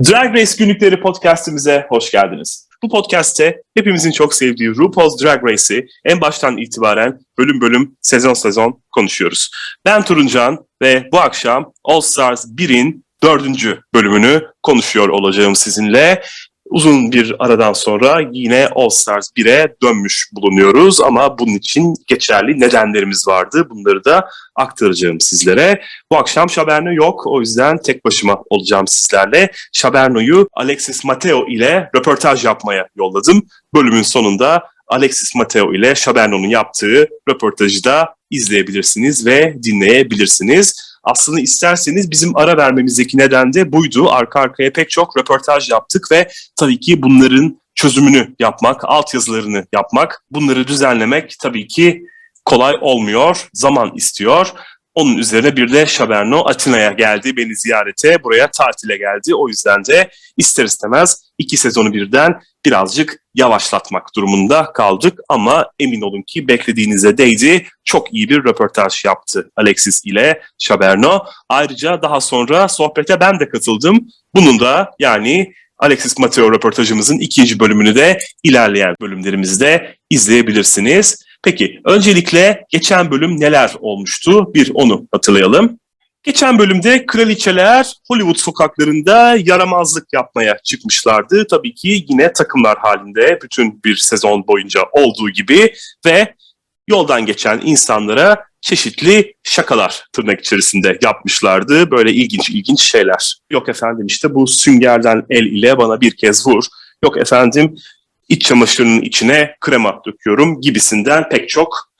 Drag Race Günlükleri podcastimize hoş geldiniz. Bu podcast'te hepimizin çok sevdiği RuPaul's Drag Race'i en baştan itibaren bölüm bölüm, sezon sezon konuşuyoruz. Ben Turuncan ve bu akşam All Stars 1'in 4. bölümünü konuşuyor olacağım sizinle. Uzun bir aradan sonra yine All Stars 1'e dönmüş bulunuyoruz ama bunun için geçerli nedenlerimiz vardı. Bunları da aktaracağım sizlere. Bu akşam Şaberno yok, o yüzden tek başıma olacağım sizlerle. Şaberno'yu Alexis Mateo ile röportaj yapmaya yolladım. Bölümün sonunda Alexis Mateo ile Şaberno'nun yaptığı röportajı da izleyebilirsiniz ve dinleyebilirsiniz. Aslında isterseniz bizim ara vermemizdeki neden de buydu. Arka arkaya pek çok röportaj yaptık ve tabii ki bunların çözümünü yapmak, altyazılarını yapmak, bunları düzenlemek tabii ki kolay olmuyor, zaman istiyor. Onun üzerine bir de Şaberno Atina'ya geldi, beni ziyarete, buraya tatile geldi. O yüzden de ister istemez 2 sezonu birden birazcık yavaşlatmak durumunda kaldık. Ama emin olun ki beklediğinize değdi. Çok iyi bir röportaj yaptı Alexis ile Şaberno. Ayrıca daha sonra sohbete ben de katıldım. Bunun da yani Alexis Mateo röportajımızın 2. bölümünü de ilerleyen bölümlerimizde izleyebilirsiniz. Peki öncelikle geçen bölüm neler olmuştu? Bir onu hatırlayalım. Geçen bölümde Kraliçeler Hollywood sokaklarında yaramazlık yapmaya çıkmışlardı. Tabii ki yine takımlar halinde bütün bir sezon boyunca olduğu gibi ve yoldan geçen insanlara çeşitli şakalar tırnak içerisinde yapmışlardı. Böyle ilginç şeyler. Yok efendim işte bu süngerden el ile bana bir kez vur. Yok efendim iç çamaşırının içine krema döküyorum gibisinden pek çok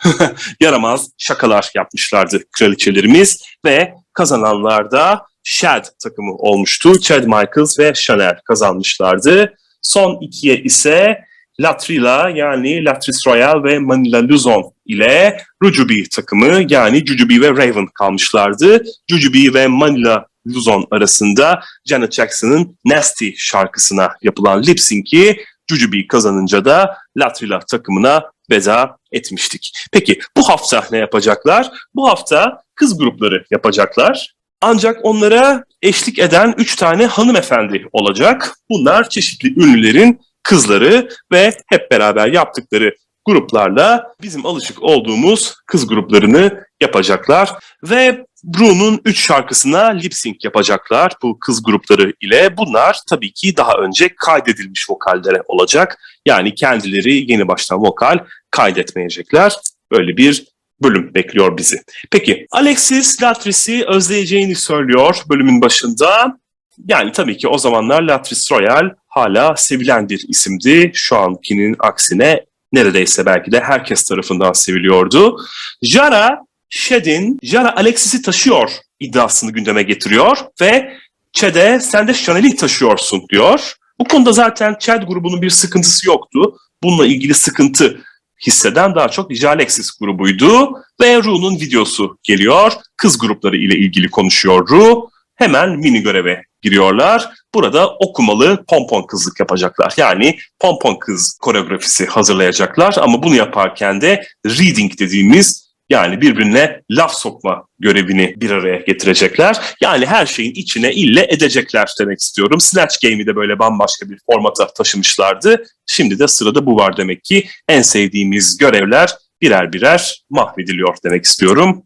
yaramaz şakalar yapmışlardı kraliçelerimiz ve kazananlar da Shad takımı olmuştu. Chad Michaels ve Chanel kazanmışlardı. Son 2'ye ise Latrila yani Latrice Royale ve Manila Luzon ile Rujubi takımı yani Jujubi ve Raven kalmışlardı. Jujubi ve Manila Luzon arasında Janet Jackson'ın Nasty şarkısına yapılan lip sync'i Jujubi kazanınca da Latrila takımına veda etmiştik. Peki bu hafta ne yapacaklar? Bu hafta kız grupları yapacaklar. Ancak onlara eşlik eden 3 tane hanımefendi olacak. Bunlar çeşitli ünlülerin kızları ve hep beraber yaptıkları gruplarla bizim alışık olduğumuz kız gruplarını yapacaklar. Ve Bru'nun 3 şarkısına lip sync yapacaklar bu kız grupları ile. Bunlar tabii ki daha önce kaydedilmiş vokallere olacak. Yani kendileri yeni baştan vokal kaydetmeyecekler. Böyle bir bölüm bekliyor bizi. Peki Alexis Latrice'i özleyeceğini söylüyor bölümün başında. Yani tabii ki o zamanlar Latrice Royale hala sevilen bir isimdi. Şu ankinin aksine neredeyse belki de herkes tarafından seviliyordu. Jara Alexis'i taşıyor iddiasını gündeme getiriyor ve Chad'e sen de Chanel'i taşıyorsun diyor. Bu konuda zaten Chad grubunun bir sıkıntısı yoktu. Bununla ilgili sıkıntı hisseden daha çok Alexis grubuydu ve Ru'nun videosu geliyor. Kız grupları ile ilgili konuşuyor Ru. Hemen mini göreve giriyorlar. Burada okumalı pompon kızlık yapacaklar. Yani pompon kız koreografisi hazırlayacaklar ama bunu yaparken de reading dediğimiz yani birbirine laf sokma görevini bir araya getirecekler. Yani her şeyin içine ille edecekler demek istiyorum. Snatch Game'i de böyle bambaşka bir formata taşımışlardı. Şimdi de sırada bu var demek ki. En sevdiğimiz görevler birer birer mahvediliyor demek istiyorum.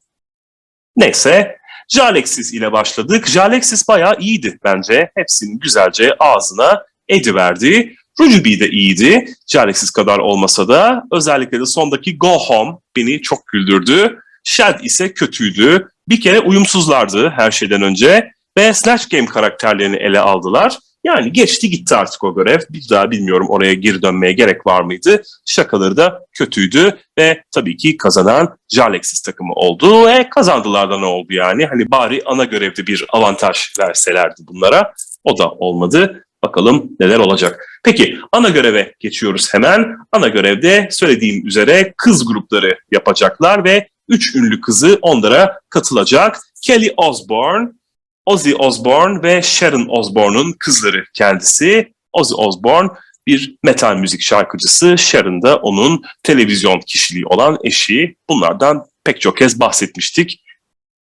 Neyse. Alexis ile başladık. Alexis bayağı iyiydi bence. Hepsinin güzelce ağzına ediverdi. Rujubi de iyiydi. Alexis kadar olmasa da. Özellikle de sondaki Go Home beni çok güldürdü. Shad ise kötüydü. Bir kere uyumsuzlardı her şeyden önce. Ve Snatch Game karakterlerini ele aldılar. Yani geçti gitti artık o görev. Bir daha bilmiyorum oraya geri dönmeye gerek var mıydı. Şakaları da kötüydü ve tabii ki kazanan Alexis takımı oldu. Kazandılar da ne oldu yani? Hani bari ana görevde bir avantaj verselerdi bunlara. O da olmadı. Bakalım neler olacak. Peki ana göreve geçiyoruz hemen. Ana görevde söylediğim üzere kız grupları yapacaklar ve 3 ünlü kızı onlara katılacak. Kelly Osbourne, Ozzy Osbourne ve Sharon Osbourne'un kızları kendisi. Ozzy Osbourne bir metal müzik şarkıcısı. Sharon da onun televizyon kişiliği olan eşi. Bunlardan pek çok kez bahsetmiştik.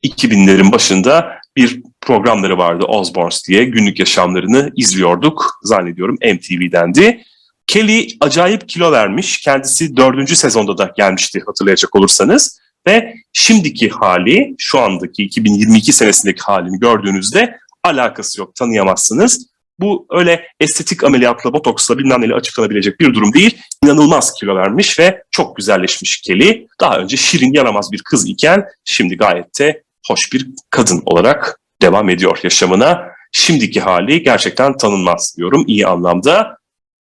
2000'lerin başında bir programları vardı, Osbournes diye. Günlük yaşamlarını izliyorduk. Zannediyorum MTV'dendi. Kelly acayip kilo vermiş. Kendisi 4. sezonda da gelmişti hatırlayacak olursanız. Ve şimdiki hali, şu andaki 2022 senesindeki halini gördüğünüzde alakası yok, tanıyamazsınız. Bu öyle estetik ameliyatla, botoksla bilmem neyle açıklanabilecek bir durum değil. İnanılmaz kilo vermiş ve çok güzelleşmiş Kelly. Daha önce şirin, yaramaz bir kız iken şimdi gayet de hoş bir kadın olarak devam ediyor yaşamına. Şimdiki hali gerçekten tanınmaz diyorum iyi anlamda.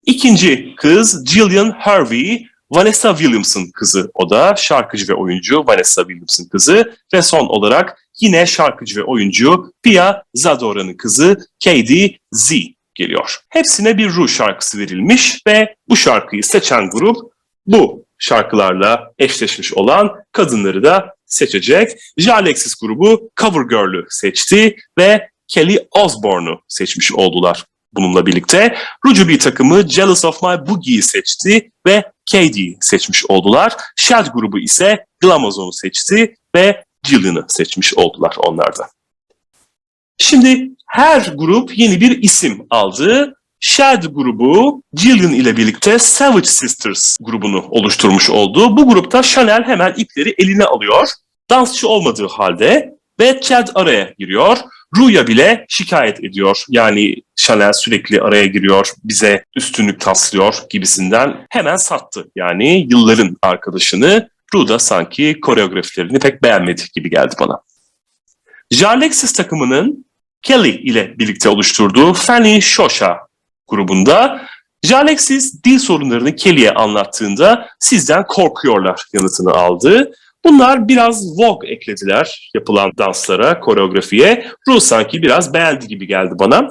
İkinci kız Gillian Harvey, Vanessa Williams'ın kızı, o da şarkıcı ve oyuncu Vanessa Williams'ın kızı ve son olarak yine şarkıcı ve oyuncu Pia Zadora'nın kızı Katie Z geliyor. Hepsine bir Ru şarkısı verilmiş ve bu şarkıyı seçen grup bu şarkılarla eşleşmiş olan kadınları da seçecek. Alexis grubu Covergirl'ü seçti ve Kelly Osbourne'u seçmiş oldular. Bununla birlikte Rujubi takımı Jealous of My Boogie'yi seçti ve Katie'yi seçmiş oldular. Shad grubu ise Glamazon'u seçti ve Gillian'ı seçmiş oldular onlar da. Şimdi her grup yeni bir isim aldı. Shad grubu Gillian ile birlikte Savage Sisters grubunu oluşturmuş oldu. Bu grupta Chanel hemen ipleri eline alıyor. Dansçı olmadığı halde ve Chad araya giriyor. Ru'ya bile şikayet ediyor. Yani Chanel sürekli araya giriyor, bize üstünlük taslıyor gibisinden hemen sattı. Yani yılların arkadaşını. Ru da sanki koreografilerini pek beğenmedi gibi geldi bana. Alexis takımının Kelly ile birlikte oluşturduğu Fanny Shosha grubunda Alexis dil sorunlarını Kelly'ye anlattığında sizden korkuyorlar yanıtını aldı. Bunlar biraz Vogue eklediler yapılan danslara, koreografiye. Ru sanki biraz beğendi gibi geldi bana.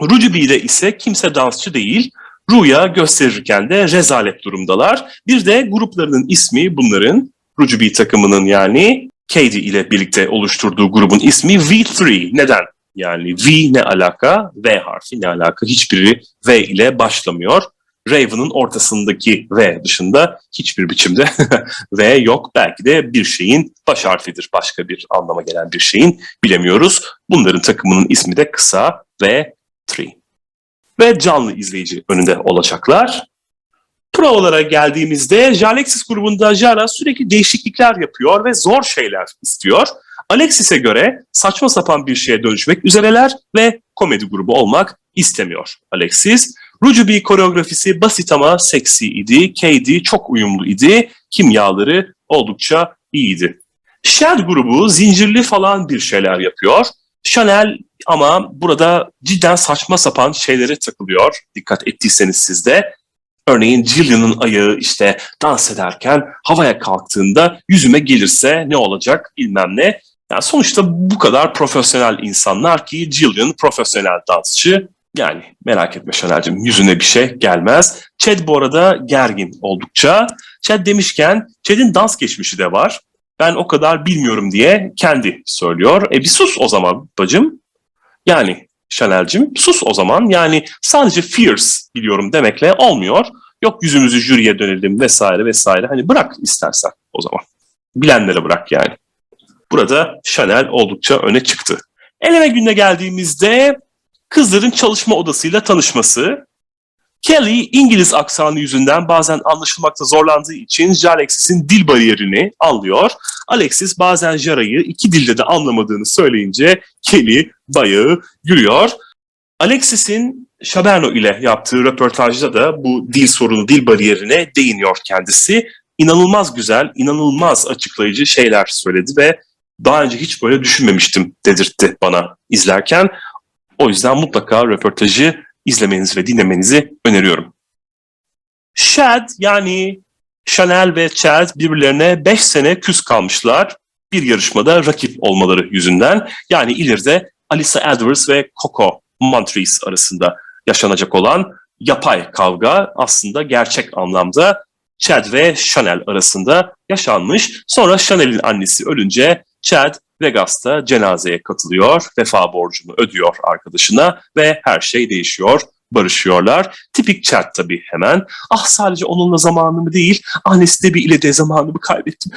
Rujubi'de ise kimse dansçı değil. Ru'ya gösterirken de rezalet durumdalar. Bir de gruplarının ismi bunların, Rujubi takımının yani Katie ile birlikte oluşturduğu grubun ismi V3. Neden? Yani V ne alaka? V harfi ne alaka? Hiçbiri V ile başlamıyor. Raven'ın ortasındaki V dışında hiçbir biçimde V yok. Belki de bir şeyin baş harfidir. Başka bir anlama gelen bir şeyin, bilemiyoruz. Bunların takımının ismi de kısa V3. Ve canlı izleyici önünde olacaklar. Provalara geldiğimizde Alexis grubunda Jara sürekli değişiklikler yapıyor ve zor şeyler istiyor. Alexis'e göre saçma sapan bir şeye dönüşmek üzereler ve komedi grubu olmak istemiyor Alexis. Rujubi koreografisi basit ama seksi idi. Katie çok uyumlu idi. Kimyaları oldukça iyiydi. Shad grubu zincirli falan bir şeyler yapıyor. Chanel ama burada cidden saçma sapan şeylere takılıyor. Dikkat ettiyseniz siz de. Örneğin Gillian'ın ayağı işte dans ederken havaya kalktığında yüzüme gelirse ne olacak bilmem ne. Yani sonuçta bu kadar profesyonel insanlar ki Gillian profesyonel dansçı. Yani merak etme Chanel'cim, yüzüne bir şey gelmez. Chad bu arada gergin oldukça. Chad demişken Chad'in dans geçmişi de var. Ben o kadar bilmiyorum diye kendi söylüyor. Bir sus o zaman bacım. Yani Chanel'cim sus o zaman. Yani sadece fierce biliyorum demekle olmuyor. Yok yüzümüzü jüriye dönelim vesaire vesaire. Hani bırak istersen o zaman. Bilenlere bırak yani. Burada Chanel oldukça öne çıktı. Eleme gününe geldiğimizde kızların çalışma odasıyla tanışması. Kelly İngiliz aksanı yüzünden bazen anlaşılmakta zorlandığı için Alexis'in dil bariyerini anlıyor. Alexis bazen Jara'yı iki dilde de anlamadığını söyleyince Kelly bayağı gülüyor. Alexis'in Chaberno ile yaptığı röportajda da bu dil sorunu, dil bariyerine değiniyor kendisi. İnanılmaz güzel, inanılmaz açıklayıcı şeyler söyledi ve daha önce hiç böyle düşünmemiştim dedirtti bana izlerken. O yüzden mutlaka röportajı izlemenizi ve dinlemenizi öneriyorum. Shad yani Chanel ve Chad birbirlerine 5 sene küs kalmışlar. Bir yarışmada rakip olmaları yüzünden. Yani ileride Alyssa Edwards ve Coco Montrese arasında yaşanacak olan yapay kavga aslında gerçek anlamda Chad ve Chanel arasında yaşanmış. Sonra Chanel'in annesi ölünce Chad Vegas'ta cenazeye katılıyor, vefa borcunu ödüyor arkadaşına ve her şey değişiyor, barışıyorlar. Tipik Chad tabii hemen. Ah sadece onunla zamanımı değil, annesi de bir ile de zamanımı kaybettim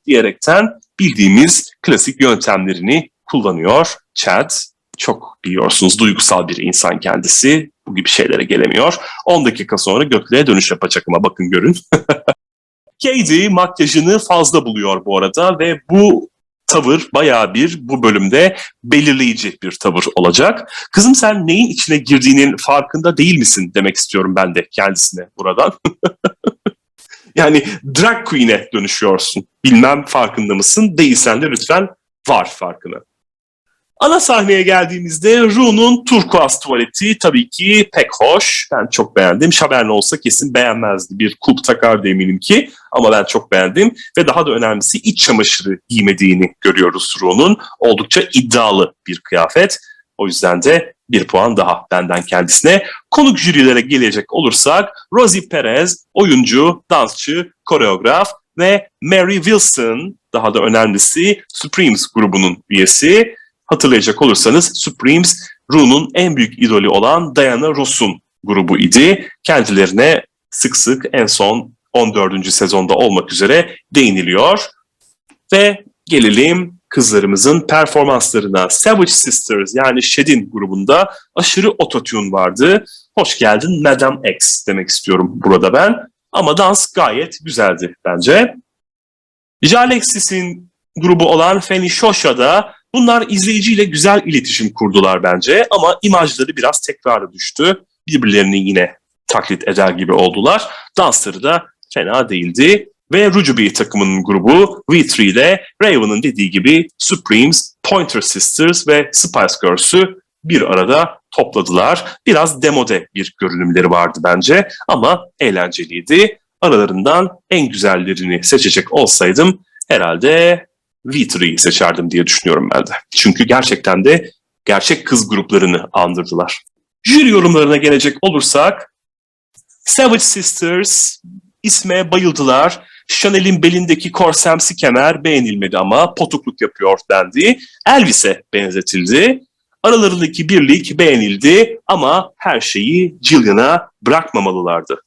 diyerekten bildiğimiz klasik yöntemlerini kullanıyor. Chad çok biliyorsunuz duygusal bir insan kendisi. Bu gibi şeylere gelemiyor. 10 dakika sonra göklere dönüş yapacak ama bakın görün. Katie makyajını fazla buluyor bu arada ve bu tavır bayağı bir bu bölümde belirleyici bir tavır olacak. Kızım sen neyin içine girdiğinin farkında değil misin demek istiyorum ben de kendisine buradan. Yani drag queen'e dönüşüyorsun. Bilmem farkında mısın? Değilsen de lütfen var farkına. Ana sahneye geldiğimizde Ru'nun turkuaz tuvaleti tabii ki pek hoş. Ben çok beğendim. Şaberna olsa kesin beğenmezdi. Bir kulp takardı eminim ki. Ama ben çok beğendim. Ve daha da önemlisi iç çamaşırı giymediğini görüyoruz Ru'nun. Oldukça iddialı bir kıyafet. O yüzden de 1 puan daha benden kendisine. Konuk jürilere gelecek olursak Rosie Perez, oyuncu, dansçı, koreograf ve Mary Wilson, daha da önemlisi Supremes grubunun üyesi. Hatırlayacak olursanız Supremes, Ru'nun en büyük idolü olan Diana Ross'un grubu idi. Kendilerine sık sık en son 14. sezonda olmak üzere değiniliyor. Ve gelelim kızlarımızın performanslarına. Savage Sisters yani Shed'in grubunda aşırı ototune vardı. Hoş geldin Madame X demek istiyorum burada ben. Ama dans gayet güzeldi bence. Alexis'in grubu olan Fanny Shosha'da bunlar izleyiciyle güzel iletişim kurdular bence ama imajları biraz tekrara düştü. Birbirlerini yine taklit eder gibi oldular. Dansları da fena değildi. Ve Rujubi takımının grubu V3 ile Raven'ın dediği gibi Supremes, Pointer Sisters ve Spice Girls'ü bir arada topladılar. Biraz demode bir görünümleri vardı bence ama eğlenceliydi. Aralarından en güzellerini seçecek olsaydım herhalde V3'yi seçerdim diye düşünüyorum ben de. Çünkü gerçekten de gerçek kız gruplarını andırdılar. Jüri yorumlarına gelecek olursak Savage Sisters isme bayıldılar. Chanel'in belindeki korsemsi kemer beğenilmedi ama potukluk yapıyor dendi. Elvis'e benzetildi. Aralarındaki birlik beğenildi ama her şeyi Jillian'a bırakmamalılardı.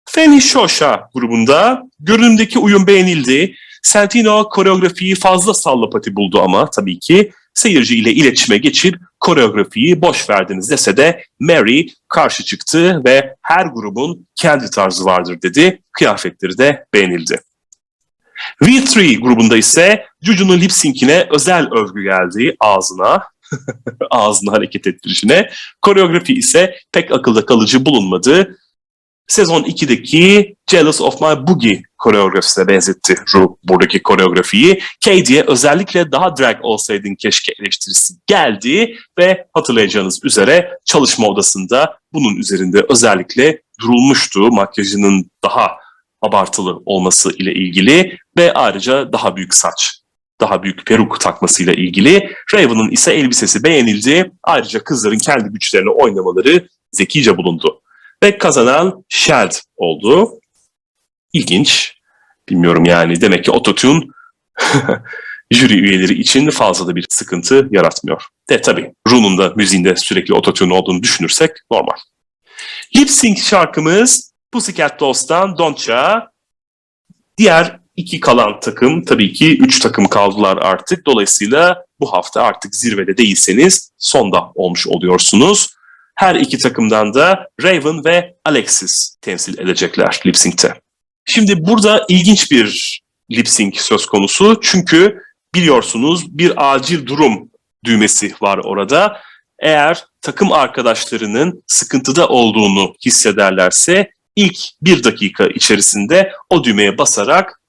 Fanny Shosha grubunda görünümdeki uyum beğenildi. Santino koreografiyi fazla sallapati buldu ama tabii ki seyirci ile iletişime geçip koreografiyi boş verdiniz dese de Mary karşı çıktı ve her grubun kendi tarzı vardır dedi. Kıyafetleri de beğenildi. V3 grubunda ise Juju'nun lip sync'ine özel övgü geldi ağzına. Ağzını hareket ettirişine. Koreografi ise pek akılda kalıcı bulunmadı. Sezon 2'deki Jealous of My Boogie koreografisine benzetti Ru buradaki koreografiyi. Katie'ye özellikle daha drag olsaydın keşke eleştirisi geldi ve hatırlayacağınız üzere çalışma odasında bunun üzerinde özellikle durulmuştu. Makyajının daha abartılı olması ile ilgili ve ayrıca daha büyük saç, daha büyük peruk takmasıyla ilgili. Raven'ın ise elbisesi beğenildi. Ayrıca kızların kendi güçlerini oynamaları zekice bulundu. Ve kazanan Shad oldu. İlginç. Bilmiyorum yani. Demek ki ototune jüri üyeleri için fazla da bir sıkıntı yaratmıyor. Tabii Ru'nun da müziğinde sürekli ototune olduğunu düşünürsek normal. Lip sync şarkımız Pussycat Dolls'tan Don'tcha. Diğer 2 kalan takım tabii ki 3 takım kaldılar artık. Dolayısıyla bu hafta artık zirvede değilseniz sonda olmuş oluyorsunuz. Her 2 takımdan da Raven ve Alexis temsil edecekler lip sync'te. Şimdi burada ilginç bir lip sync söz konusu. Çünkü biliyorsunuz bir acil durum düğmesi var orada. Eğer takım arkadaşlarının sıkıntıda olduğunu hissederlerse ilk 1 dakika içerisinde o düğmeye basarak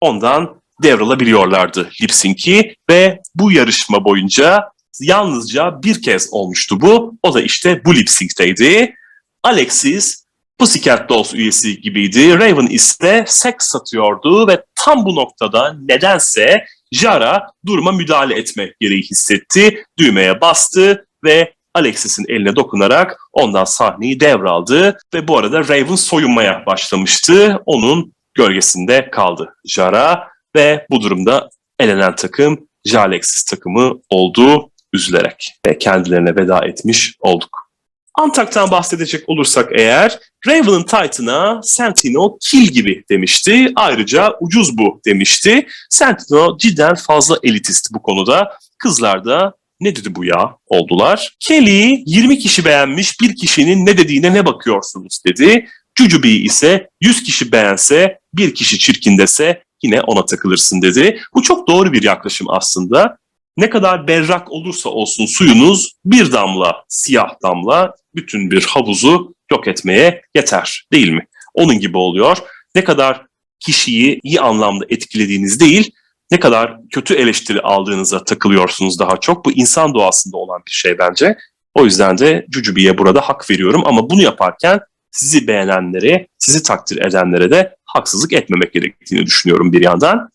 ondan devralabiliyorlardı lip sync'i ve bu yarışma boyunca yalnızca bir kez olmuştu bu. O da işte bu lip sync'teydi. Alexis Pussycat Dolls üyesi gibiydi. Raven ise seks satıyordu ve tam bu noktada nedense Jara duruma müdahale etme gereği hissetti. Düğmeye bastı ve Alexis'in eline dokunarak ondan sahneyi devraldı. Ve bu arada Raven soyunmaya başlamıştı. Onun gölgesinde kaldı Jara ve bu durumda elenen takım Alexis takımı oldu. Üzülerek ve kendilerine veda etmiş olduk. Antak'tan bahsedecek olursak eğer, Raven'ın Titan'a Santino kill gibi demişti. Ayrıca ucuz bu demişti. Santino cidden fazla elitist bu konuda. kızlar da ne dedi bu ya oldular. Kelly 20 kişi beğenmiş, bir kişinin ne dediğine ne bakıyorsunuz dedi. Jujubee ise 100 kişi beğense, bir kişi çirkin dese yine ona takılırsın dedi. Bu çok doğru bir yaklaşım aslında. Ne kadar berrak olursa olsun suyunuz, bir damla siyah damla bütün bir havuzu yok etmeye yeter değil mi? Onun gibi oluyor. Ne kadar kişiyi iyi anlamda etkilediğiniz değil, ne kadar kötü eleştiri aldığınıza takılıyorsunuz daha çok. Bu insan doğasında olan bir şey bence. O yüzden de Jujubee'ye burada hak veriyorum ama bunu yaparken sizi beğenenlere, sizi takdir edenlere de haksızlık etmemek gerektiğini düşünüyorum bir yandan.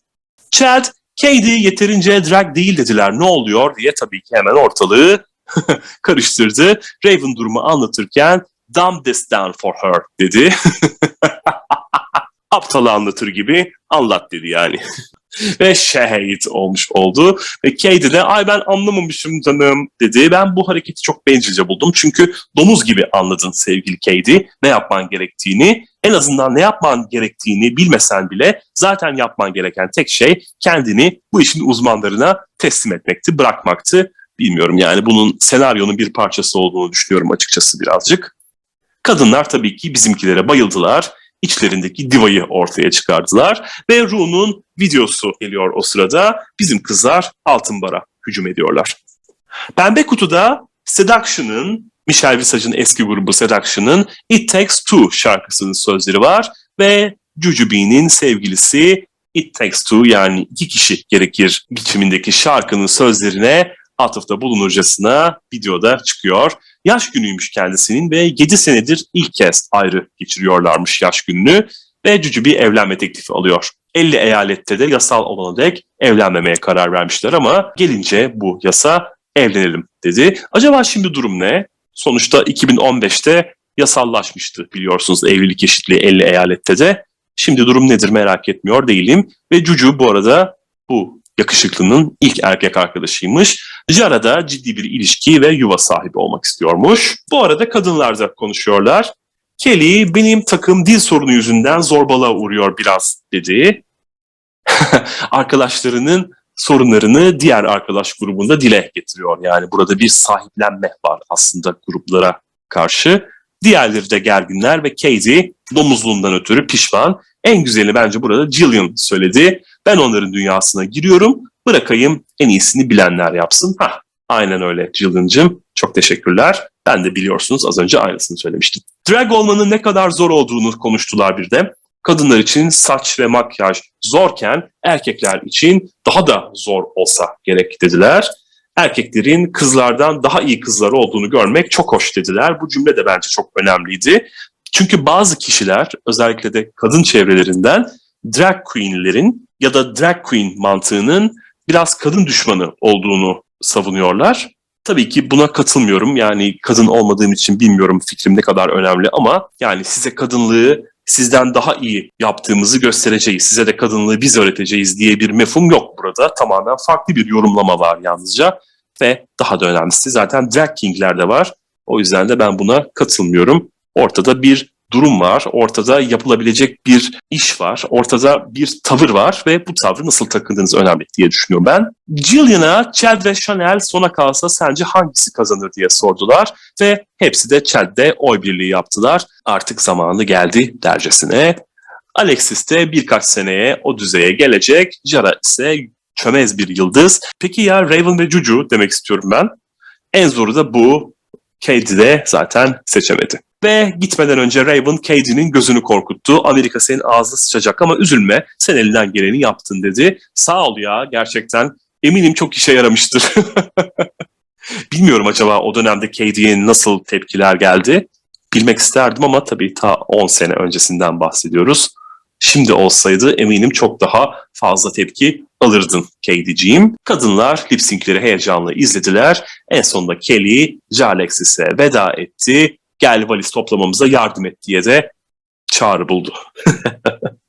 Chad, Katie yeterince drag değil dediler, ne oluyor diye tabii ki hemen ortalığı karıştırdı. Raven durumu anlatırken dumb this down for her dedi. Aptalı anlatır gibi anlat dedi yani. Ve şehit olmuş oldu. Ve Katie de ay ben anlamamışım canım dedi. Ben bu hareketi çok bencilce buldum. Çünkü domuz gibi anladın sevgili Katie ne yapman gerektiğini. En azından ne yapman gerektiğini bilmesen bile zaten yapman gereken tek şey kendini bu işin uzmanlarına teslim etmekti, bırakmaktı. Bilmiyorum yani bunun senaryonun bir parçası olduğunu düşünüyorum açıkçası birazcık. Kadınlar tabii ki bizimkilere bayıldılar. İçlerindeki divayı ortaya çıkardılar. Ve Ru'nun videosu geliyor o sırada. Bizim kızlar altın bara hücum ediyorlar. Pembe kutuda Seduction'ın, Michelle Visage'ın eski grubu Seduction'ın It Takes Two şarkısının sözleri var. Ve Jujubee'nin sevgilisi It Takes Two yani 2 kişi gerekir biçimindeki şarkının sözlerine atıfta bulunurcasına videoda çıkıyor. Yaş günüymüş kendisinin ve 7 senedir ilk kez ayrı geçiriyorlarmış yaş gününü ve Jujubee evlenme teklifi alıyor. 50 eyalette de yasal olana dek evlenmemeye karar vermişler ama gelince bu yasa evlenelim dedi. Acaba şimdi durum ne? Sonuçta 2015'te yasallaşmıştı biliyorsunuz evlilik eşitliği 50 eyalette de. Şimdi durum nedir merak etmiyor değilim ve Juju bu arada bu yakışıklının ilk erkek arkadaşıymış. Jara da ciddi bir ilişki ve yuva sahibi olmak istiyormuş. Bu arada kadınlar da konuşuyorlar. Kelly benim takım dil sorunu yüzünden zorbalığa uğruyor biraz dedi. Arkadaşlarının sorunlarını diğer arkadaş grubunda dile getiriyor. Yani burada bir sahiplenme var aslında gruplara karşı. Diğerleri de gerginler ve Katie domuzluğundan ötürü pişman. En güzeli bence burada Jillian söyledi. Ben onların dünyasına giriyorum. Bırakayım en iyisini bilenler yapsın. Aynen öyle Jillian'cığım. Çok teşekkürler. Ben de biliyorsunuz az önce aynısını söylemiştim. Drag olmanın ne kadar zor olduğunu konuştular bir de. Kadınlar için saç ve makyaj zorken erkekler için daha da zor olsa gerek dediler. Erkeklerin kızlardan daha iyi kızlar olduğunu görmek çok hoş dediler. Bu cümle de bence çok önemliydi. Çünkü bazı kişiler özellikle de kadın çevrelerinden drag queenlerin ya da drag queen mantığının biraz kadın düşmanı olduğunu savunuyorlar. Tabii ki buna katılmıyorum. Yani kadın olmadığım için bilmiyorum fikrim ne kadar önemli ama yani size kadınlığı sizden daha iyi yaptığımızı göstereceğiz. Size de kadınlığı biz öğreteceğiz diye bir mefhum yok burada. Tamamen farklı bir yorumlama var yalnızca. Ve daha da önemlisi zaten drag kingler de var. O yüzden de ben buna katılmıyorum. Ortada bir durum var, ortada yapılabilecek bir iş var, ortada bir tavır var ve bu tavrı nasıl takındığınız önemli diye düşünüyorum ben. Jillian'a Chad ve Chanel sona kalsa sence hangisi kazanır diye sordular ve hepsi de Chad'de oy birliği yaptılar. Artık zamanı geldi dercesine. Alexis de birkaç seneye o düzeye gelecek, Jara ise çömez bir yıldız. Peki ya Raven ve Juju demek istiyorum ben. En zoru da bu. Katie de zaten seçemedi. Ve gitmeden önce Raven Katie'nin gözünü korkuttu. Amerika senin ağzına sıçacak ama üzülme sen elinden geleni yaptın dedi. Sağ ol ya gerçekten eminim çok işe yaramıştır. Bilmiyorum acaba o dönemde Katie'ye nasıl tepkiler geldi. Bilmek isterdim ama tabii ta 10 sene öncesinden bahsediyoruz. Şimdi olsaydı eminim çok daha fazla tepki alırdın Katie'ciğim. Kadınlar lip-sync'leri heyecanla izlediler. En sonunda Kelly, Alexis'e veda etti. Gel valiz toplamamıza yardım et diye de çağrı buldu.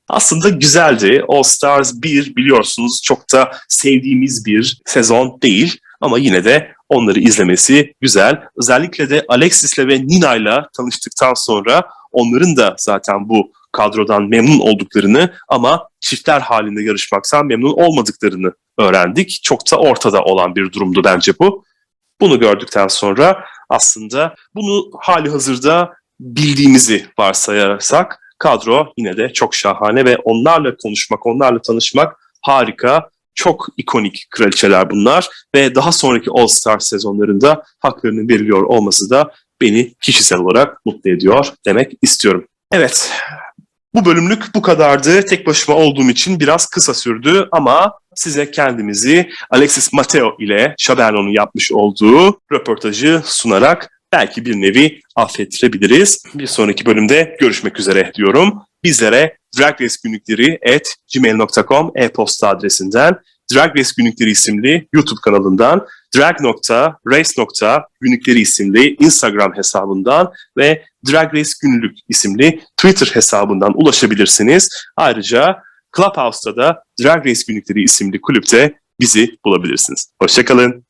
Aslında güzeldi. All Stars 1 biliyorsunuz çok da sevdiğimiz bir sezon değil. Ama yine de onları izlemesi güzel. Özellikle de Alexis'le ve Nina'yla tanıştıktan sonra onların da zaten bu kadrodan memnun olduklarını ama çiftler halinde yarışmaktan memnun olmadıklarını öğrendik. Çok da ortada olan bir durumdu bence bu. Bunu gördükten sonra aslında bunu hali hazırda bildiğimizi varsayarsak kadro yine de çok şahane ve onlarla konuşmak, onlarla tanışmak harika. Çok ikonik kraliçeler bunlar ve daha sonraki All Star sezonlarında haklarının veriliyor olması da beni kişisel olarak mutlu ediyor demek istiyorum. Evet, bu bölümlük bu kadardı. Tek başıma olduğum için biraz kısa sürdü ama size kendimizi Alexis Mateo ile Şaberno'nun yapmış olduğu röportajı sunarak belki bir nevi affettirebiliriz. Bir sonraki bölümde görüşmek üzere diyorum. Bizlere dragracegünlükleri@gmail.com e-posta adresinden, Drag Race Günlükleri isimli YouTube kanalından, drag.race.günlükleri isimli Instagram hesabından ve Drag Race Günlük isimli Twitter hesabından ulaşabilirsiniz. Ayrıca Clubhouse'da da Drag Race Günlükleri isimli kulüpte bizi bulabilirsiniz. Hoşçakalın.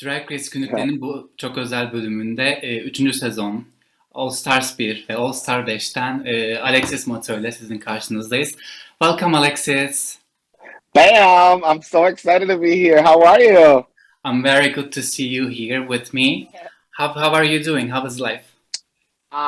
Drag Race Günlükleri'nin bu çok özel bölümünde 3. sezon All Stars 1 ve All Star 5'ten Alexis Mateo ile sizin karşınızdayız. Welcome Alexis. Bam! I'm so excited to be here. How are you? I'm very good to see you here with me. How are you doing? How is life?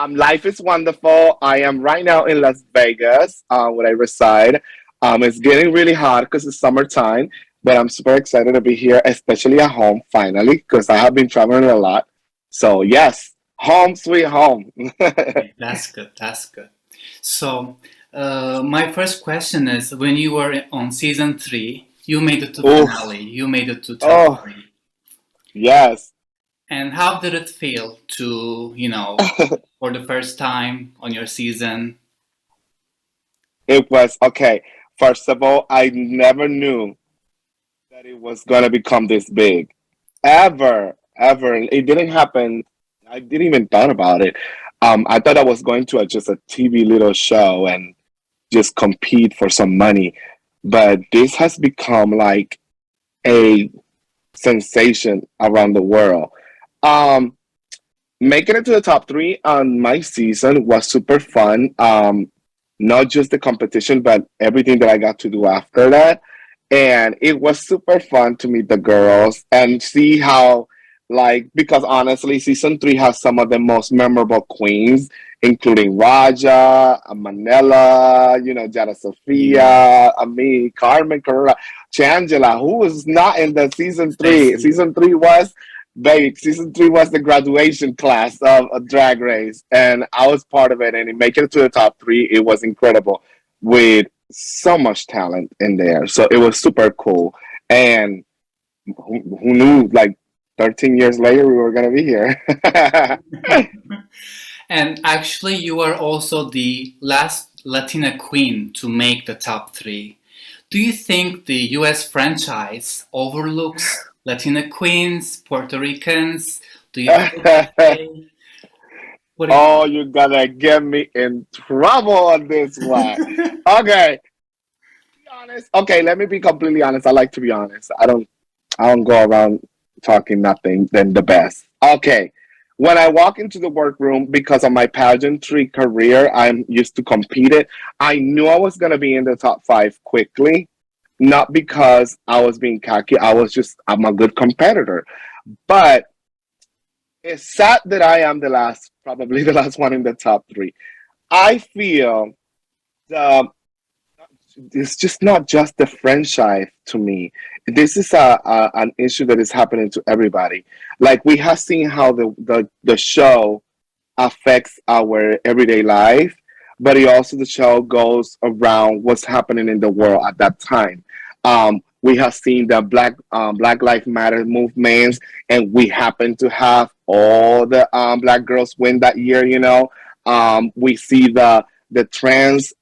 Life is wonderful. I am right now in Las Vegas, where I reside. It's getting really hot because it's summertime, but I'm super excited to be here, especially at home, finally, because I have been traveling a lot. So, yes, home, sweet home. That's good. That's good. So, my first question is, when you were on season 3, you made it to finale. You made it to top 3. Yes. And how did it feel to, for the first time on your season? It was, okay, first of all, I never knew that it was going to become this big. Ever. It didn't happen. I didn't even thought about it. I thought I was going to just a TV little show and just compete for some money. But this has become like a sensation around the world. Making it to the top 3 on my season was super fun. Not just the competition, but everything that I got to do after that. And it was super fun to meet the girls and see how, because honestly, season 3 has some of the most memorable queens, including Raja, Manila, Jada Sophia, me, Carmen Carrera, Changela, who was not in the season 3. Season 3 was the graduation class of a Drag Race, and I was part of it, and making it to the top 3, it was incredible with so much talent in there. So it was super cool. And who knew, 13 years later, we were going to be here. And actually, you are also the last Latina queen to make the top 3. Do you think the US franchise overlooks Latina queens, Puerto Ricans? Do you think you're gonna get me in trouble on this one. Okay. Be honest. Okay, let me be completely honest. I like to be honest. I don't go around talking nothing than the best. Okay. When I walk into the workroom, because of my pageantry career, I'm used to compete it. I knew I was gonna be in the top 5 quickly. Not because I was being cocky. I'm a good competitor. But it's sad that I am probably the last one in the top 3. I feel it's just not just the franchise to me. This is an issue that is happening to everybody. We have seen how the show affects our everyday life, but the show goes around what's happening in the world at that time. We have seen the Black Lives Matter movements, and we happen to have all the Black girls win that year. We see the trans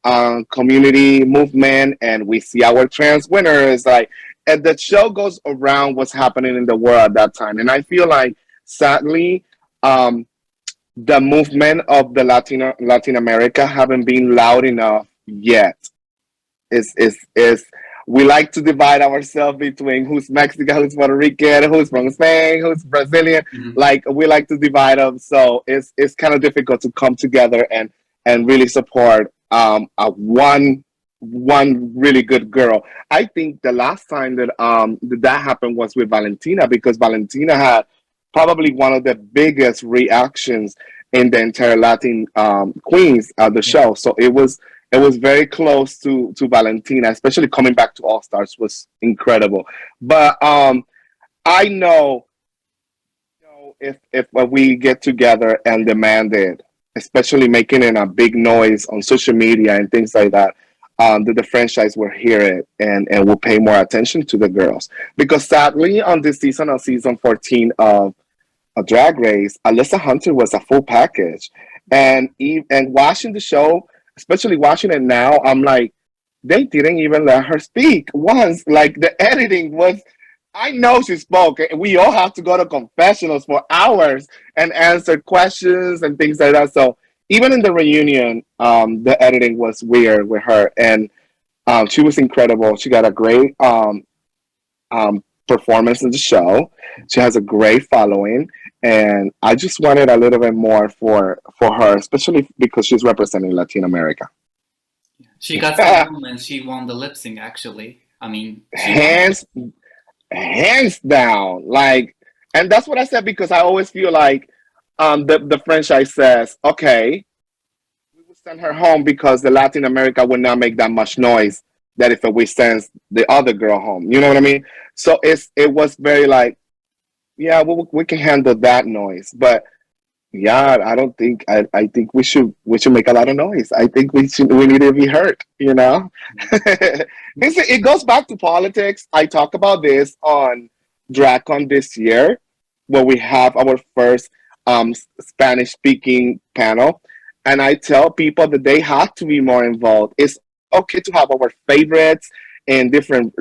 community movement, and we see our trans winners. And the show goes around what's happening in the world at that time, and I feel sadly, the movement of the Latin America haven't been loud enough yet. We like to divide ourselves between who's Mexican, who's Puerto Rican, who's from Spain, who's Brazilian. Mm-hmm. We like to divide them, so it's kind of difficult to come together and really support a one one really good girl. I think the last time that that happened was with Valentina, because Valentina had probably one of the biggest reactions in the entire Latin queens of the Yeah. show. So it was very close to Valentina, especially coming back to All Stars was incredible. But I know, if we get together and demand it, especially making it a big noise on social media and things like that, that the franchise will hear it and will pay more attention to the girls. Because sadly, on this season, on season 14 of a Drag Race, Alyssa Hunter was a full package, and watching the show, especially watching it now, I'm like, they didn't even let her speak once. Like the editing was, I know she spoke. We all have to go to confessionals for hours and answer questions and things like that. So even in the reunion, the editing was weird with her, and she was incredible. She got a great performance in the show. She has a great following, and I just wanted a little bit more for her, especially because she's representing Latin America. She got some when she won the lip sync, actually. I mean, she won. Hands down, like, and that's what I said, because I always feel like the franchise says, okay, we will send her home because the Latin America would not make that much noise that if we send the other girl home. You know what I mean? So it was very like, yeah, we can handle that noise, but yeah, I don't think I think we should make a lot of noise. I think we need to be heard, you know? It goes back to politics. I talk about this on DragCon this year, where we have our first Spanish speaking panel. And I tell people that they have to be more involved. It's okay to have our favorites in different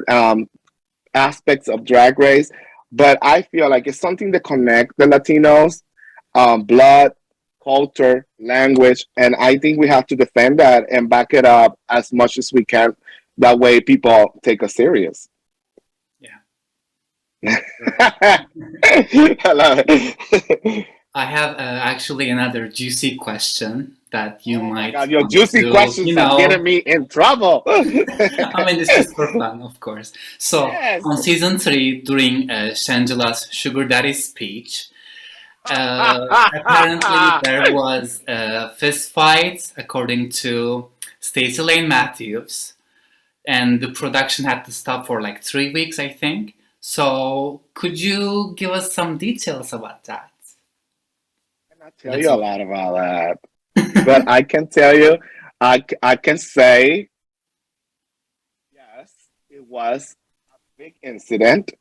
aspects of Drag Race, but I feel like it's something to connect the Latinos, blood, culture, language, and I think we have to defend that and back it up as much as we can. That way, people take us serious. Yeah. I love it. I have actually another juicy question that you Oh my might God, your want juicy to, questions are getting me in trouble. I mean, it's just for fun, of course. So, Yes. on season 3, during Shangela's Sugar Daddy speech, apparently there was a fist fight, according to Stacey Lane Matthews, and the production had to stop for like 3 weeks, I think. So, could you give us some details about that? I tell you a lot about that, but I can tell you, I can say, yes, it was a big incident.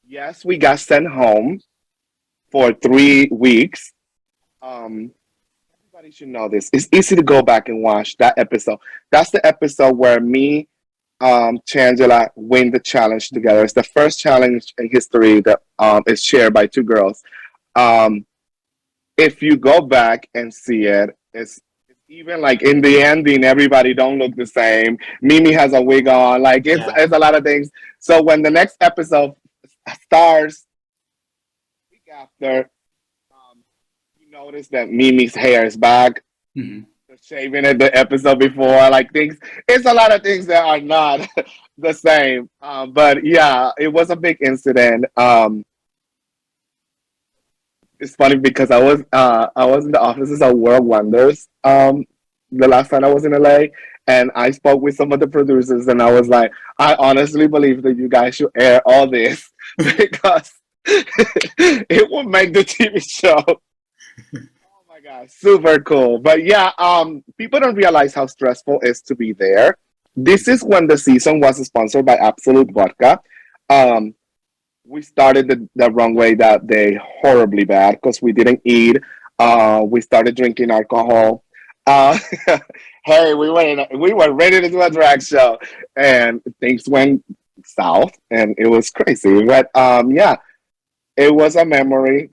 Yes, we got sent home for 3 weeks. Everybody should know this. It's easy to go back and watch that episode. That's the episode where me, Changela win the challenge together. It's the first challenge in history that is shared by two girls. Um, if you go back and see it, it's even like in the ending, everybody don't look the same. Mimi has a wig on. Like it's a lot of things. So when the next episode starts, week after, you notice that Mimi's hair is back. Mhm. Shaving it the episode before, like things. It's a lot of things that are not the same. But yeah, it was a big incident. It's funny because I was in the offices of World Wonders the last time I was in LA, and I spoke with some of the producers, and I was like, I honestly believe that you guys should air all this because it will make the TV show. Oh my God, super cool. But yeah, people don't realize how stressful it is to be there. This is when the season was sponsored by Absolute Vodka. Um, we started the wrong way that day, horribly bad, because we didn't eat. We started drinking alcohol. Uh, hey, we were ready to do a drag show, and things went south, and it was crazy. But yeah, it was a memory.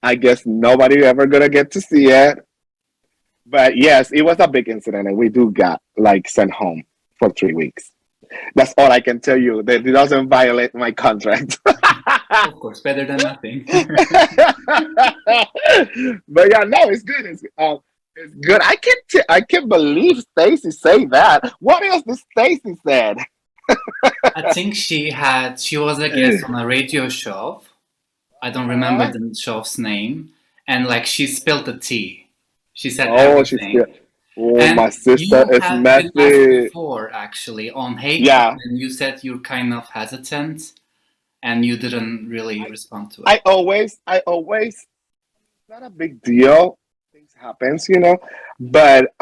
I guess nobody ever gonna get to see it. But yes, it was a big incident, and we do got like sent home for 3 weeks. That's all I can tell you. That it doesn't violate my contract. Of course, better than nothing. But yeah, no, it's good. It's good. I can't believe Stacy say that. What else did Stacy said? I think she was a guest on a radio show. I don't remember the show's name, and like she spilled the tea. She said Oh, she's everything. still. Oh, my And sister you is have been asked messy. before, actually, on Hate Crime, Yeah, and you said you're kind of hesitant and you didn't really respond to it. I always, it's not a big deal. Things happens, but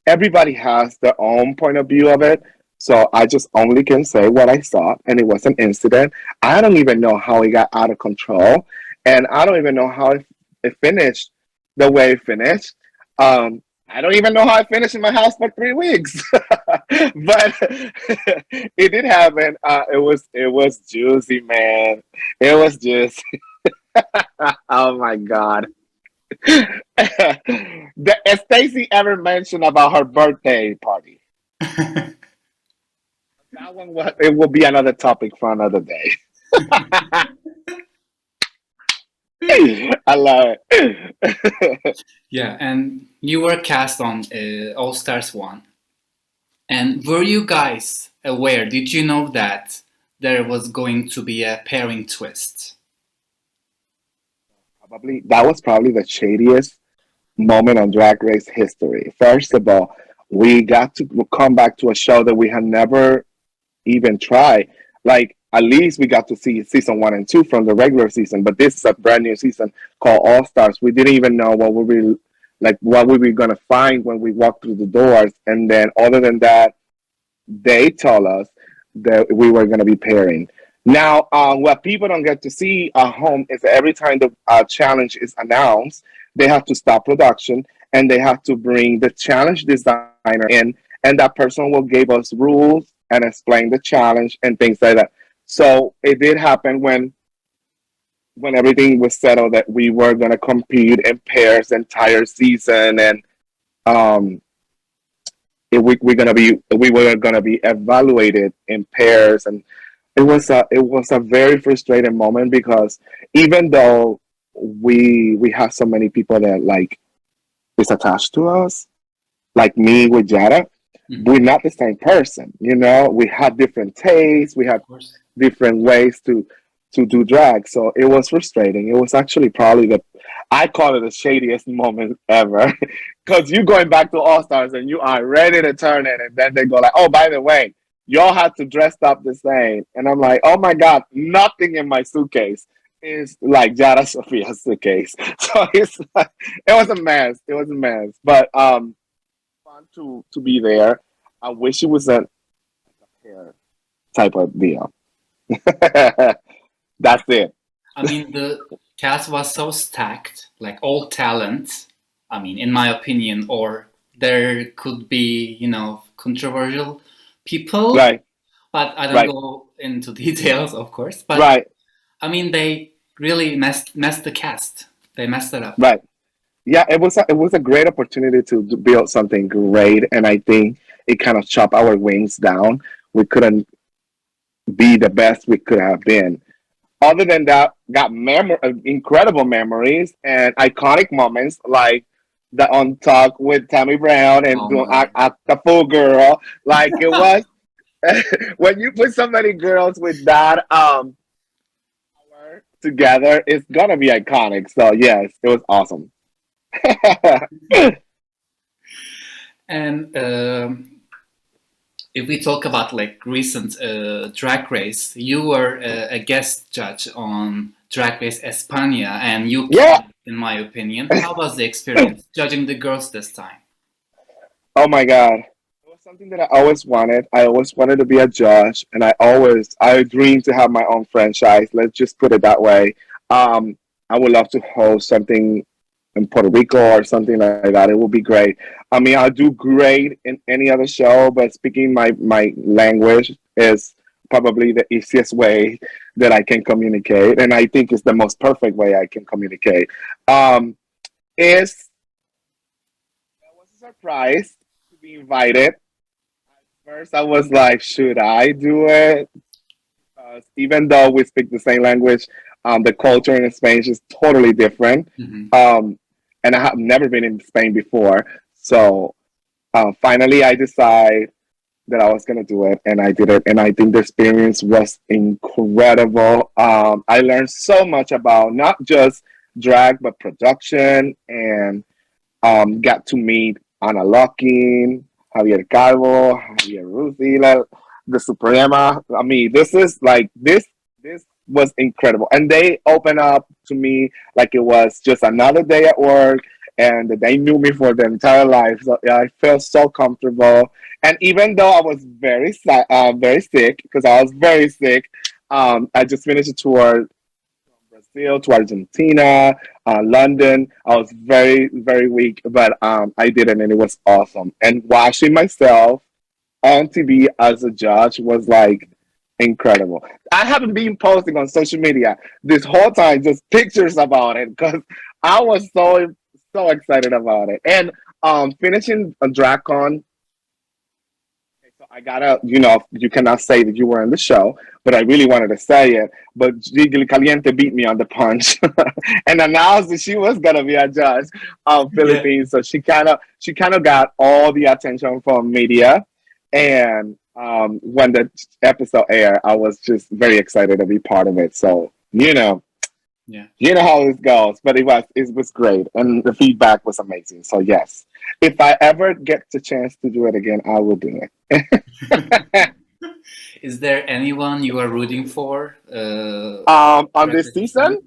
everybody has their own point of view of it. So I just only can say what I saw, and it was an incident. I don't even know how it got out of control, and I don't even know how it finished the way it finished. I don't even know how I finished in my house for 3 weeks, but it did happen. It was juicy, man. It was just oh my god. Has Stacy ever mentioned about her birthday party? That one it will be another topic for another day. I love it. Yeah, and you were cast on All Stars 1. And were you guys aware? Did you know that there was going to be a pairing twist? Probably that was probably the shadiest moment on Drag Race history. First of all, we got to come back to a show that we had never even tried. Like at least we got to see season 1 and 2 from the regular season, but this is a brand new season called All Stars. We didn't even know what we were gonna find when we walked through the doors. And then other than that, they told us that we were gonna be pairing. Now, what people don't get to see at home is that every time the challenge is announced, they have to stop production and they have to bring the challenge designer in, and that person will give us rules and explain the challenge and things like that. So it did happen when everything was settled that we were going to compete in pairs the entire season, and um, we were gonna be evaluated in pairs, and it was a very frustrating moment because even though we have so many people that like is attached to us, like me with Jada, Mhm. we're not the same person. We had different tastes, we had Of course. different ways to do drag. So it was frustrating. It was actually probably the I call it the shadiest moment ever. Because you going back to All Stars and you are ready to turn it, and then they go like, "Oh, by the way, y'all had to dress up the same." And I'm like, "Oh my god, nothing in my suitcase is like Jada Sophia's suitcase." So it was a mess. It was a mess. But fun to be there. I wish it was a hair type of deal. That's it. I mean, the cast was so stacked, like all talent. I mean, in my opinion, or there could be, controversial people, Right, but I don't right, go into details, of course. But right, I mean, they really messed the cast. They messed it up. right. Yeah, it was a great opportunity to build something great, and I think it kind of chopped our wings down. We couldn't be the best we could have been. Other than that, got incredible memories and iconic moments like the on talk with Tammy Brown and Oh doing my. act the full girl. Like it was when you put so many girls with that power together, it's gonna be iconic. So yes, it was awesome. And if we talk about like recent Drag Race, you were a guest judge on Drag Race España, and you Yeah. killed, in my opinion. How was the experience judging the girls this time? Oh my God. It was something that I always wanted. I always wanted to be a judge, and I dreamed to have my own franchise. Let's just put it that way. I would love to host something in Puerto Rico or something like that. It would be great. I mean, I'll do great in any other show, but speaking my language is probably the easiest way that I can communicate, and I think it's the most perfect way I can communicate. Is That was a surprise to be invited. First, I was like, should I do it? Even though we speak the same language, the culture in Spanish is totally different. Mhm. Um, and I have never been in Spain before. So finally, I decided that I was gonna do it, and I did it. And I think the experience was incredible. I learned so much about not just drag but production, and got to meet Ana Locking, Javier Calvo, Javier Ruzila, the Suprema. I mean, this was incredible, and they opened up to me like it was just another day at work, and they knew me for the entire life. So yeah, I felt so comfortable. And even though I was very sick, because I was very sick, I just finished a tour Brazil to Argentina, London. I was very, very weak, but I did it and it was awesome. And watching myself on TV as a judge was like incredible. I haven't been posting on social media this whole time, just pictures about it because I was so excited about it. And finishing a DragCon, so I gotta, you cannot say that you were in the show, but I really wanted to say it. But Gigi Caliente beat me on the punch and announced that she was gonna be a judge of Yeah. Philippines. So she kind of got all the attention from media. And when the episode aired, I was just very excited to be part of it. So Yeah. you know how this goes, but it was great, and the feedback was amazing. So yes, if I ever get the chance to do it again, I will do it. Is there anyone you are rooting for? On this season,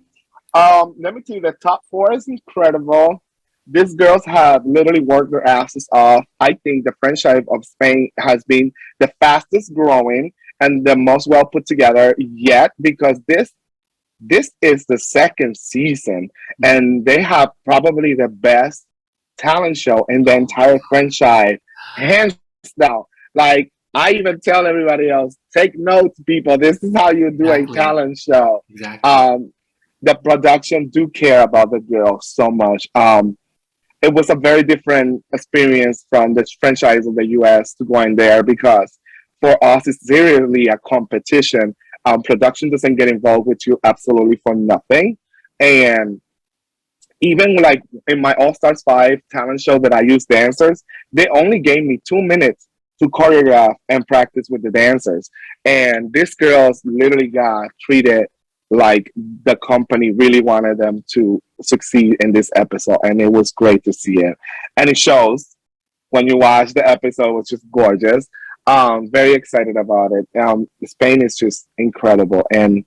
let me tell you, the top four is incredible. These girls have literally worked their asses off. I think the franchise of Spain has been the fastest growing and the most well put together yet, because this is the second season, and they have probably the best talent show in the entire franchise, hands down. Like, I even tell everybody else, take notes, people. This is how you do a Exactly. talent show. Exactly. The production do care about the girls so much. It was a very different experience from the franchise of the US to going there, because for us, it's really a competition. Production doesn't get involved with you absolutely for nothing. And even like in my All Stars 5 talent show that I use dancers, they only gave me 2 minutes to choreograph and practice with the dancers. And these girls literally got treated like the company really wanted them to succeed in this episode. And it was great to see it. And it shows when you watch the episode, which is gorgeous. Very excited about it. Spain is just incredible. And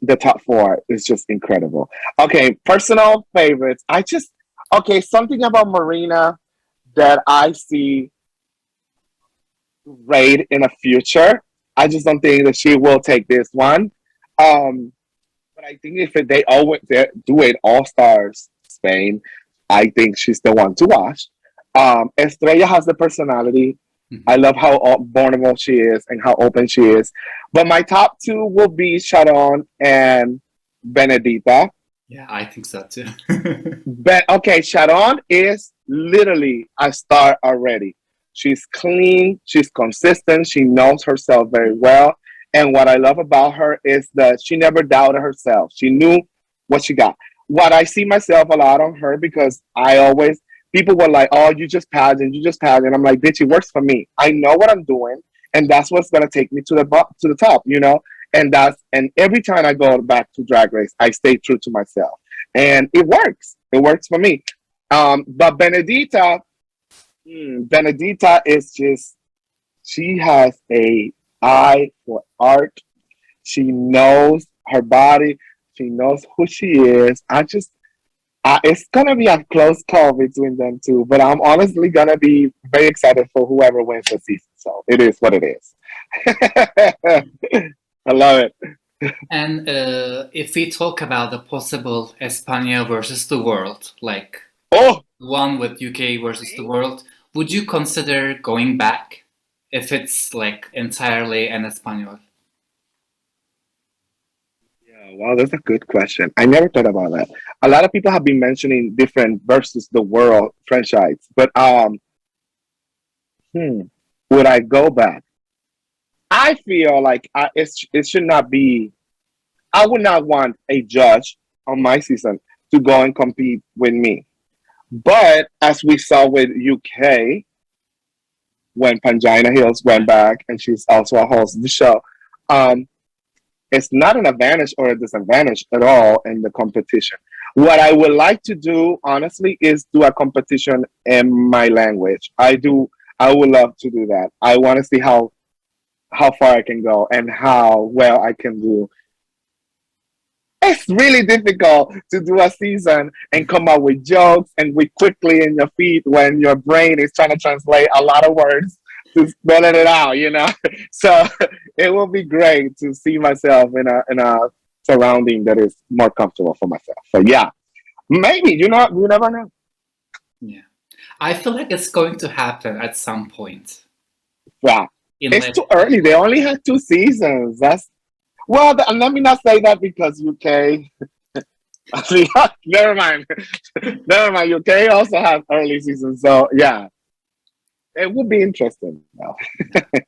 the top four is just incredible. Okay, personal favorites. Something about Marina that I see great in the future. I just don't think that she will take this one. But I think if they always do it All Stars Spain, I think she's the one to watch. Estrella has the personality. I love how vulnerable she is and how open she is. But my top two will be Sharon and Benedita. Yeah, I think so too. Okay, Sharon is literally a star already. She's clean, she's consistent, she knows herself very well. And what I love about her is that she never doubted herself. She knew what she got. What I see myself a lot on her, because people were like, oh, you just pageant. I'm like, bitch, it works for me. I know what I'm doing, and that's what's gonna take me to the top, and every time I go back to Drag Race, I stay true to myself. And it works. It works for me. But Benedita is just, she has a eye for art. She knows her body. She knows who she is. It's gonna be a close call between them two, but I'm honestly gonna be very excited for whoever wins the season. So it is what it is. I love it. And if we talk about the possible Espana versus the world, like Oh, one with UK versus the world, would you consider going back if it's like entirely an Espanol? yeah. Wow, that's a good question. I never thought about that. A lot of people have been mentioning different versus the world franchise, but would I go back? I feel like it should not be. I would not want a judge on my season to go and compete with me. But as we saw with UK, when Pangina Hills went back, and she's also a host of the show, um, it's not an advantage or a disadvantage at all in the competition. What I would like to do, honestly, is do a competition in my language. I would love to do that. I want to see how far I can go and how well I can do. It's really difficult to do a season and come up with jokes and with quickly in your feet when your brain is trying to translate a lot of words to spell it out, you know? So it will be great to see myself in a surrounding that is more comfortable for myself. So yeah, maybe, you never know. Yeah. I feel like it's going to happen at some point. Yeah. It's too early. They only had 2 seasons. And let me not say that because UK. Never mind. Never mind. UK also has early seasons, so yeah, it would be interesting.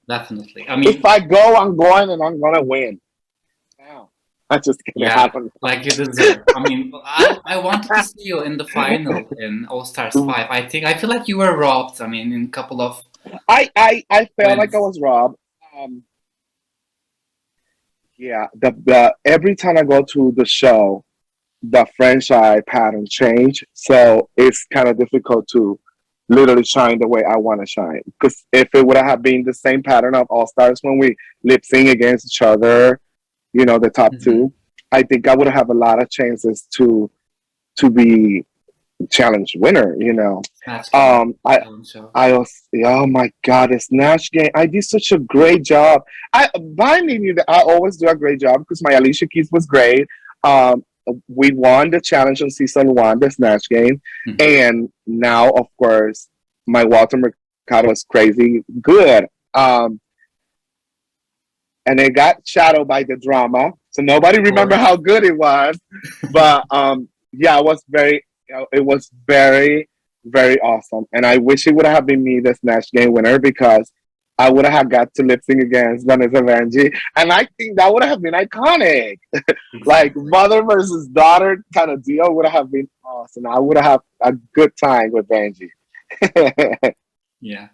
Definitely. I mean, if I go, I'm going, and I'm gonna win. Yeah, that's just gonna happen. Like you deserve. I mean, I wanted to see you in the final in All Stars 5. I feel like you were robbed. I mean, in a couple of. I felt like I was robbed. Yeah, the every time I go to the show, the franchise pattern change, so it's kind of difficult to literally shine the way I want to shine. Because if it would have been the same pattern of All Stars when we lip sync against each other, the top 2, I think I would have a lot of chances to be challenge winner. I was, oh my god, the Snatch Game, I did such a great job. I always do a great job because my Alicia Keys was great. We won the challenge on season 1, the Snatch Game, and now of course my Walter Mercado was crazy good, and it got shadowed by the drama, so nobody remember how good it was. But yeah, it was very, very awesome. And I wish it would have been me, the Snatch Game winner, because I would have got to lip sync against Vanessa Vanjie. And I think that would have been iconic. Like mother versus daughter kind of deal would have been awesome. I would have a good time with Vanjie. Yeah.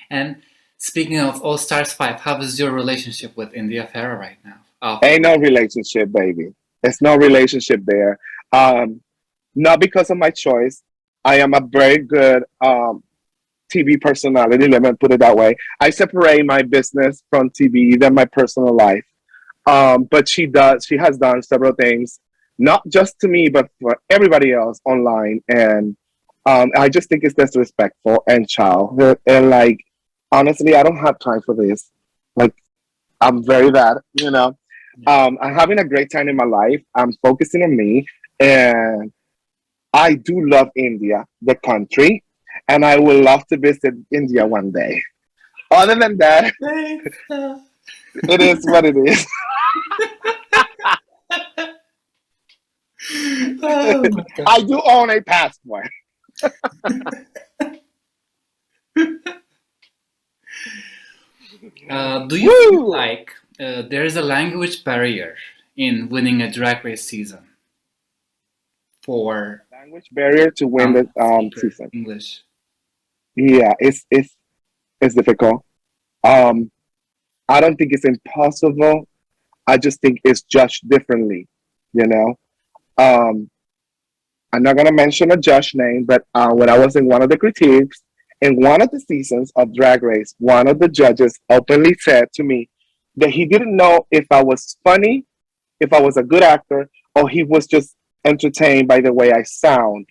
And speaking of All Stars 5, how is your relationship with India Pharaoh right now? Ain't no relationship, baby. There's no relationship there. Not because of my choice. I am a very good TV personality, let me put it that way. I separate my business from TV than my personal life. But she has done several things, not just to me, but for everybody else online. And I just think it's disrespectful and childhood. And like, honestly, I don't have time for this. Like, I'm very bad, I'm having a great time in my life. I'm focusing on me, and I do love India, the country, and I would love to visit India one day. Other than that, it is what it is. Oh my God. I do own a passport. Do you feel like there is a language barrier in winning a Drag Race season? For language barrier to win the season. English. Yeah, it's difficult. I don't think it's impossible. I just think it's judged differently. I'm not gonna mention a judge name, but when I was in one of the critiques in one of the seasons of Drag Race, one of the judges openly said to me that he didn't know if I was funny, if I was a good actor, or he was just entertained by the way I sound.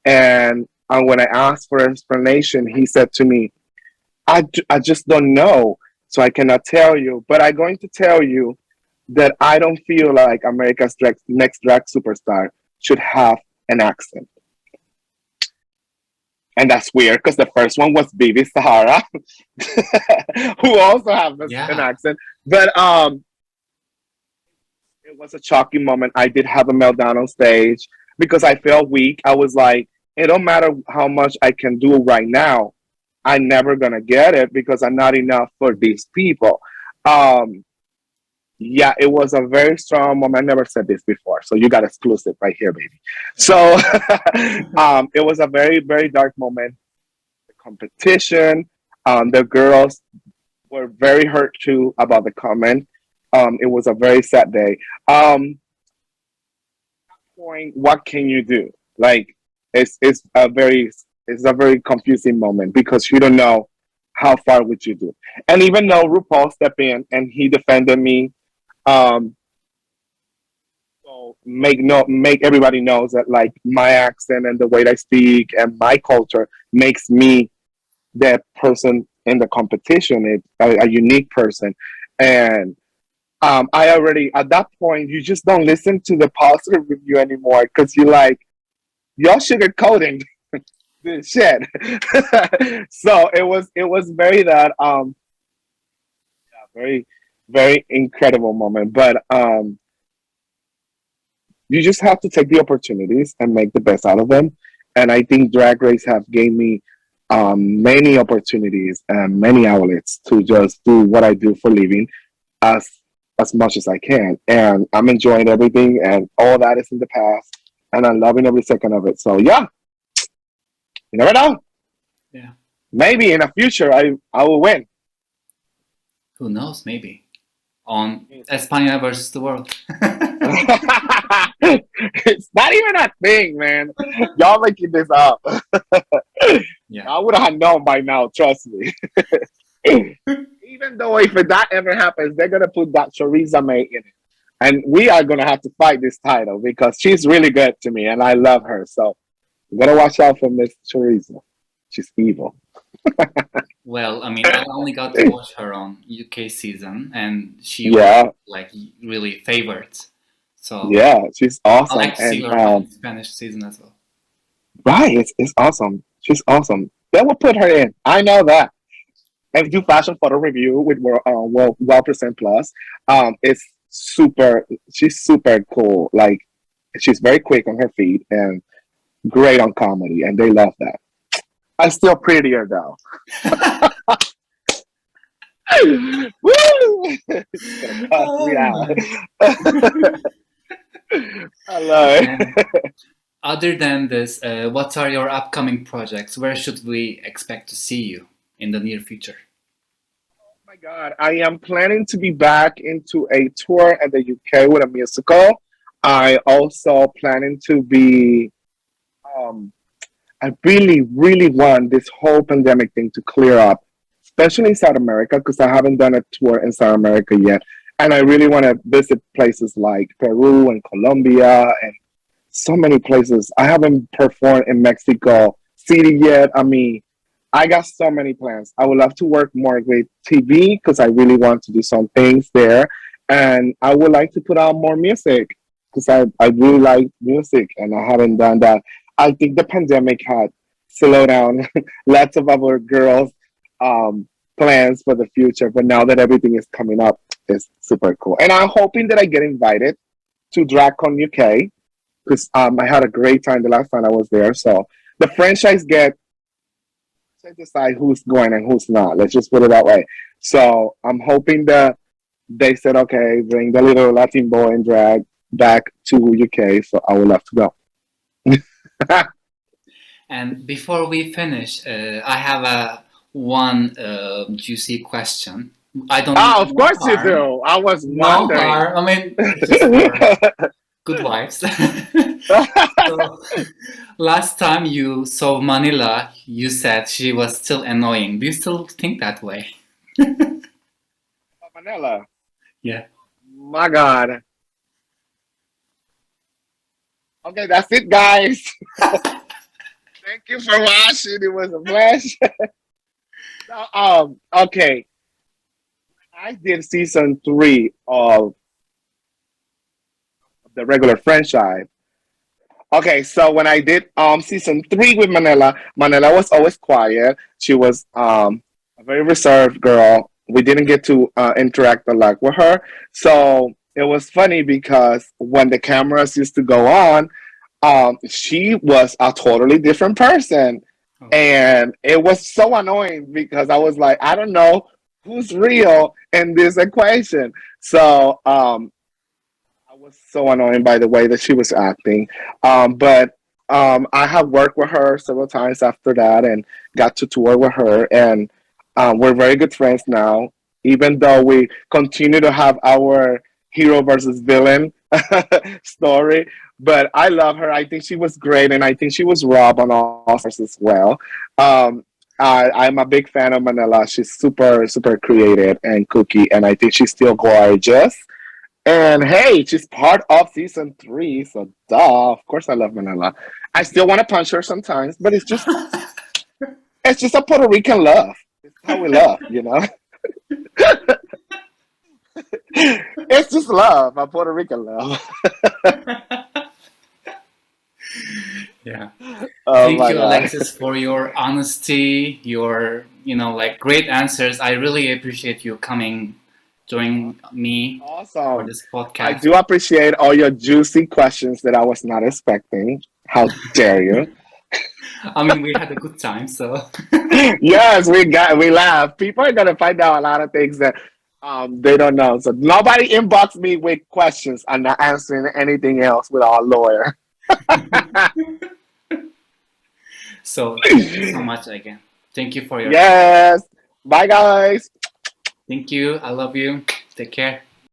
And when I asked for an explanation, he said to me, I just don't know, so I cannot tell you, but I'm going to tell you that I don't feel like America's next drag superstar should have an accent. And that's weird because the first one was Bibi Sahara, who also has an accent. But it was a shocking moment. I did have a meltdown on stage because I felt weak. I was like, it don't matter how much I can do right now. I'm never going to get it because I'm not enough for these people. Yeah, it was a very strong moment. I never said this before, so you got exclusive right here, baby. So it was a very, very dark moment. The competition, the girls were very hurt too about the comment. It was a very sad day. Point, what can you do? Like, it's a very confusing moment because you don't know how far would you do. And even though RuPaul stepped in and he defended me, um, so make everybody knows that like my accent and the way I speak and my culture makes me that person in the competition. It's a unique person, and I already at that point you just don't listen to the positive review anymore because you're like y'all sugarcoating this shit. So it was very that very very incredible moment, but you just have to take the opportunities and make the best out of them. And I think Drag Race have gave me many opportunities and many outlets to just do what I do for living as as much as I can. And I'm enjoying everything, and all that is in the past, and I'm loving every second of it. So yeah, you never know. Yeah. Maybe in the future I will win. Who knows? Maybe on España versus the world. It's not even a thing, man. Y'all making this up. Yeah. I would have known by now. Trust me. Even though if that ever happens, they're gonna put that Choriza May in it, and we are gonna have to fight this title because she's really good to me, and I love her. So you gotta watch out for Miss Choriza. She's evil. Well, I mean, I only got to watch her on UK season, and she Yeah, was like really favored. So yeah, she's I awesome, like to see and her on Spanish season as well. right, it's awesome. She's awesome. They will put her in. I know that. And do fashion photo review with well percent plus. It's super. She's super cool. Like she's very quick on her feet and great on comedy, and they love that. I'm still prettier though. Woo! It's gonna cuss me out. I love And it. other than this, what are your upcoming projects? Where should we expect to see you in the near future? Oh my God, I am planning to be back into a tour in the UK with a musical. I also planning to be. Um, I really, really want this whole pandemic thing to clear up, especially in South America, because I haven't done a tour in South America yet. And I really want to visit places like Peru and Colombia and so many places. I haven't performed in Mexico City yet. I mean, I got so many plans. I would love to work more with TV because I really want to do some things there. And I would like to put out more music because I really like music and I haven't done that. I think the pandemic had slowed down lots of our girls' um, plans for the future. But now that everything is coming up, it's super cool. And I'm hoping that I get invited to DragCon UK because I had a great time the last time I was there. So the franchise get to decide who's going and who's not. Let's just put it that way. So I'm hoping that they said, okay, bring the little Latin boy in drag back to UK. So I would love to go. And before we finish, I have a one juicy question. I don't Oh, mean of no course you harm. do. I was No wondering. harm. I mean, just for good vibes. So, last time you saw Manila, you said she was still annoying. Do you still think that way? Manila. Yeah. My God. Okay, that's it, guys. Thank you for watching. It was a pleasure. Okay. I did season 3 of the regular franchise. Okay, so when I did season 3 with Manila, Manila was always quiet. She was a very reserved girl. We didn't get to interact a lot with her. So it was funny because when the cameras used to go on, she was a totally different person. Oh. And it was so annoying because I was like, I don't know who's real in this equation. So I was so annoyed by the way that she was acting. But I have worked with her several times after that and got to tour with her. And we're very good friends now, even though we continue to have our hero versus villain story. But I love her. I think she was great. And I think she was robbed on all stars as well. I'm a big fan of Manila. She's super, super creative and cookie. And I think she's still gorgeous. And hey, she's part of season 3, so duh. Of course, I love Manila. I still want to punch her sometimes, but it's just a Puerto Rican love. It's how we love, you know. It's just love, a Puerto Rican love. Yeah. Oh Thank my you, god! Alexis, for your honesty, your, like great answers. I really appreciate you coming, joining me for Awesome. this I podcast. do appreciate all your juicy questions that I was not expecting. How dare you? I mean, we had a good time, so Yes, we laugh. People are gonna find out a lot of things that they don't know. So nobody inbox me with questions. I'm not answering anything else with our lawyer. so thank you so much again. Thank you for your time. Yes. Bye guys. Thank you. I love you. Take care.